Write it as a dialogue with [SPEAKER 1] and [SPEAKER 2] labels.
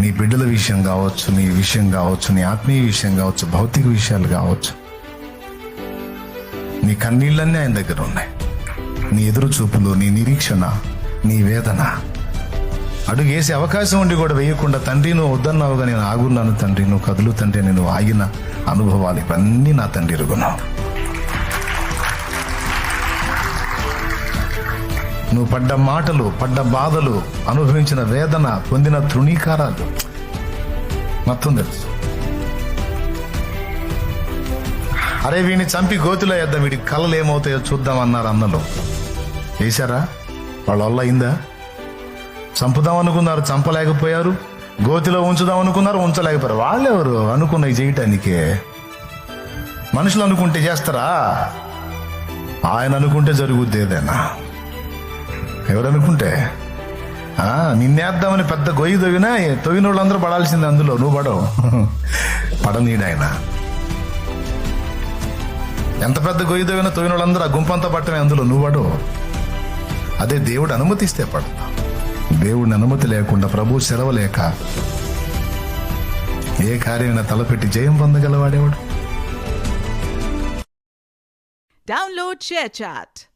[SPEAKER 1] నీ బిడ్డల విషయం కావచ్చు, నీ విషయం కావచ్చు, నీ ఆత్మీయ విషయం కావచ్చు, భౌతిక విషయాలు కావచ్చు. నీ కన్నీళ్ళన్నీ ఆయన దగ్గర ఉన్నాయి. నీ ఎదురు చూపులు, నీ నిరీక్షణ, నీ వేదన. అడుగు వేసే అవకాశం ఉండి కూడా వేయకుండా, తండ్రి నువ్వు వద్దన్నావుగా నేను ఆగున్నాను తండ్రి, నువ్వు కదులు తండ్రి, నేను ఆగిన అనుభవాలు ఇవన్నీ నా తండ్రి ఎరుగున్నావు. నువ్వు పడ్డ మాటలు, పడ్డ బాధలు, అనుభవించిన వేదన, పొందిన తృణీకారాలు మొత్తం తెలుసు. అరే వీడిని చంపి గోతిలో వేద్దాం, వీడి కళలు ఏమవుతాయో చూద్దాం అన్నారు అన్నలు. వేశారా? వాళ్ళ వల్ల అయిందా? చంపుదాం అనుకున్నారు, చంపలేకపోయారు. గోతిలో ఉంచుదాం అనుకున్నారు, ఉంచలేకపోయారు. వాళ్ళెవరు అనుకున్నవి చేయటానికే? మనుషులు అనుకుంటే చేస్తారా? ఆయన అనుకుంటే జరుగుద్ది ఏదైనా. ఎవరనుకుంటే నిన్నేద్దామని పెద్ద గొయ్యి తొగిన వాళ్ళందరూ పడాల్సింది, అందులో నువ్వు పడవు. పడనీడాయన. ఎంత పెద్ద గొయ్యి తొగిన వాళ్ళందరూ ఆ గుంపంతా పట్టమే, అందులో నువ్వు పడవు. అదే దేవుడు అనుమతిస్తే పడతావు. దేవుడిని అనుమతి లేకుండా, ప్రభు సెలవు లేక ఏ కార్యమైనా తలపెట్టి జయం పొందగలవాడేవాడు?
[SPEAKER 2] Download ShareChat.